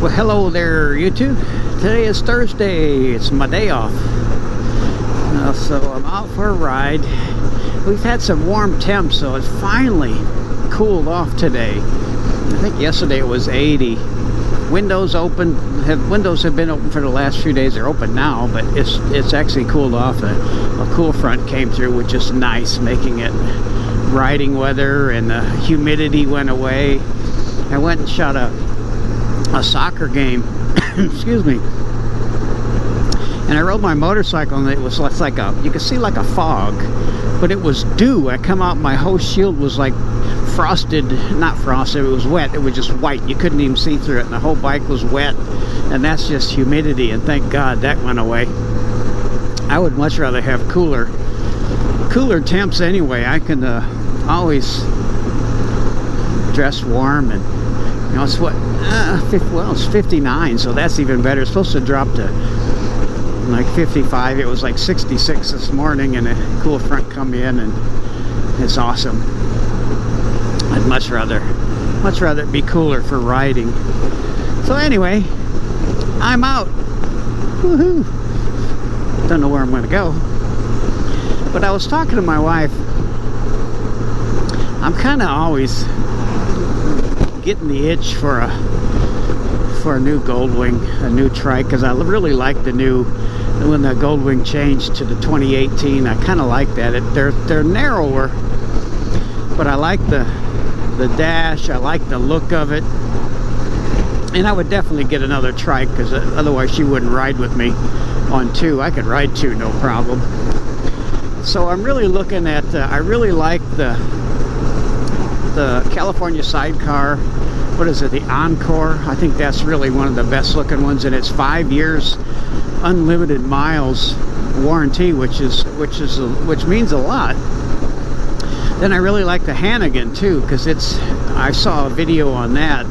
Well, hello there, YouTube. Today is Thursday. It's my day off. So I'm out for a ride. We've had some warm temps, so it's finally cooled off today. I think yesterday it was 80. Windows open. Windows have been open for the last few days. They're open now, but it's actually cooled off. A cool front came through, which is nice, making it riding weather, and the humidity went away. I went and shot a soccer game excuse me, and I rode my motorcycle, and it was like you could see like a fog, but it was dew. I come out, my whole shield was like frosted, not frosted, it was wet. It was just white, you couldn't even see through it, and the whole bike was wet, and that's just humidity, and thank God that went away. I would much rather have cooler temps anyway. I can always dress warm, and you know, it's what well, it's 59, so that's even better. It's supposed to drop to like 55. It was like 66 this morning, and a cool front come in, and it's awesome. I'd much rather it be cooler for riding. So anyway, I'm out. Woohoo! Don't know where I'm gonna go, but I was talking to my wife. I'm kind of always getting the itch for a new Goldwing, a new Trike, because I really like the new, when the Goldwing changed to the 2018. I kind of like that. They're narrower, but I like the dash. I like the look of it, and I would definitely get another Trike, because otherwise she wouldn't ride with me on two. I could ride two, no problem. So I'm really looking at. I really like the California sidecar. What is it, the Encore? I think that's really one of the best looking ones, and it's 5 years unlimited miles warranty, which means a lot. Then I really like the Hannigan too, because I saw a video on that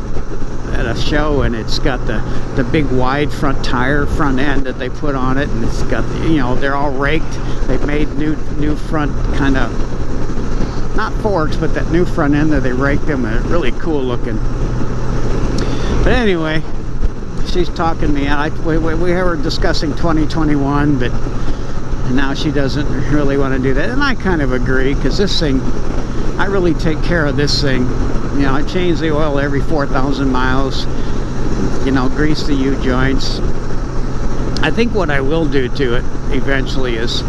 at a show, and it's got the big wide front end that they put on it, and it's got the, you know, they're all raked. They've made new front kind of, not forks, but that new front end that they raked them, and really cool looking. But anyway, she's talking me out. We were discussing 2021, but now she doesn't really want to do that, and I kind of agree, because this thing, I really take care of this thing. You know, I change the oil every 4,000 miles, you know, grease the U-joints. I think what I will do to it eventually is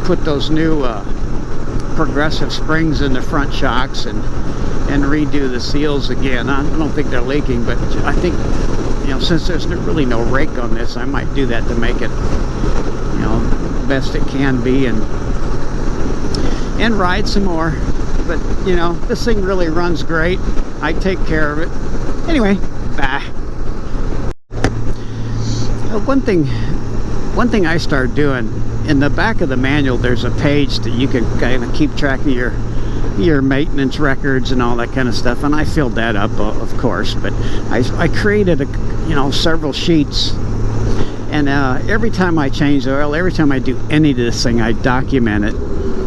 put those new progressive springs in the front shocks, and redo the seals again. I don't think they're leaking, but I think, you know, since there's really no rake on this, I might do that to make it, you know, best it can be, and ride some more. But you know, this thing really runs great. I take care of it. Anyway, bye. One thing I started doing, in the back of the manual there's a page that you can kind of keep track of your maintenance records and all that kind of stuff, and I filled that up, of course, but I created several sheets, and every time I change the oil, every time I do any of this thing, I document it.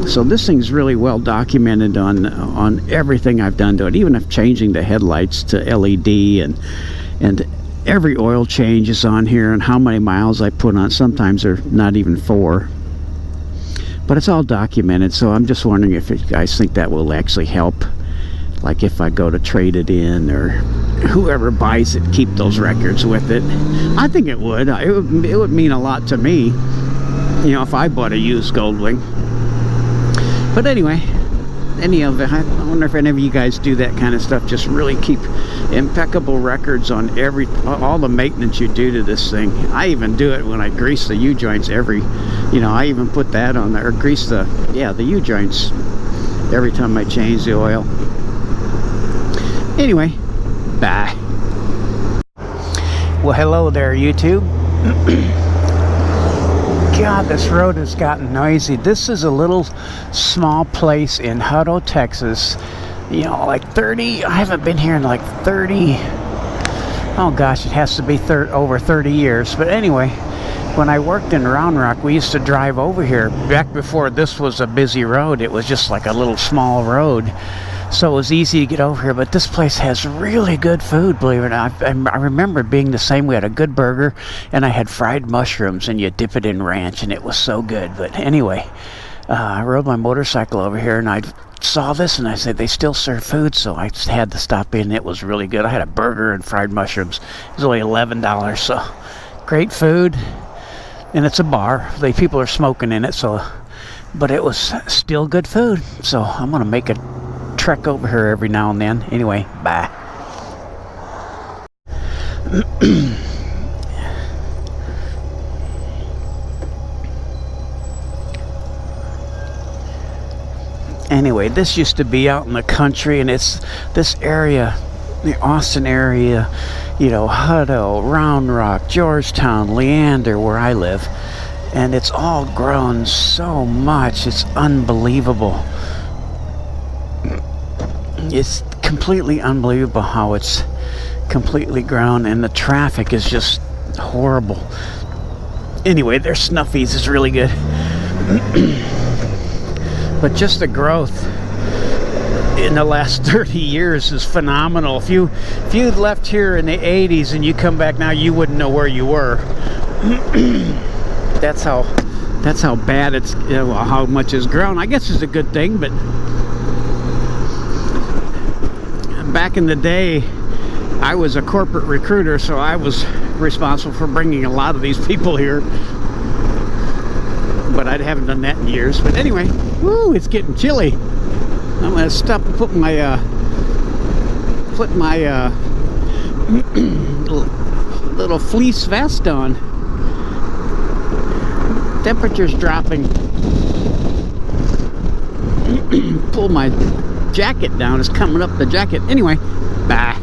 So this thing's really well documented on everything I've done to it, even if changing the headlights to LED, and every oil change is on here, and how many miles I put on. Sometimes they're not even 4, but it's all documented. So I'm just wondering if you guys think that will actually help, like if I go to trade it in, or whoever buys it, keep those records with it. I think it would. It would mean a lot to me, you know, if I bought a used Goldwing. But anyway, I wonder if any of you guys do that kind of stuff. Just really keep impeccable records on all the maintenance you do to this thing. I even do it when I grease the U-joints I even put that on there, or grease the U-joints every time I change the oil. Anyway, bye. Well, hello there, YouTube. God, this road has gotten noisy. This is a little small place in Hutto, Texas. You know, like 30, I haven't been here in like 30, oh gosh, it has to be over 30 years. But anyway, when I worked in Round Rock, we used to drive over here. Back before this was a busy road, it was just like a little small road. so it was easy to get over here. But this place has really good food, believe it or not. I remember it being the same. We had a good burger, and I had fried mushrooms, and you dip it in ranch, and it was so good. But anyway, I rode my motorcycle over here, and I saw this, and I said they still serve food, so I just had to stop in. It was really good. I had a burger and fried mushrooms. It was only $11, so great food. And it's a bar. People are smoking in it, so, but it was still good food. So I'm gonna make a trek over here every now and then. Anyway, bye. Anyway, this used to be out in the country, and it's this area, the Austin area, you know, Hutto, Round Rock, Georgetown, Leander, where I live, and it's all grown so much. It's unbelievable. It's completely unbelievable how it's completely grown, and the traffic is just horrible. Anyway, their Snuffies is really good. But just the growth in the last 30 years is phenomenal. If you'd left here in the 80s and you come back now, you wouldn't know where you were. That's how bad it's, you know, how much it's grown. I guess it's a good thing, but back in the day, I was a corporate recruiter, so I was responsible for bringing a lot of these people here. But I haven't done that in years. But anyway, woo, it's getting chilly. I'm gonna stop and put my little fleece vest on. Temperature's dropping. Pull my jacket down. It's coming up the jacket. Anyway, bye.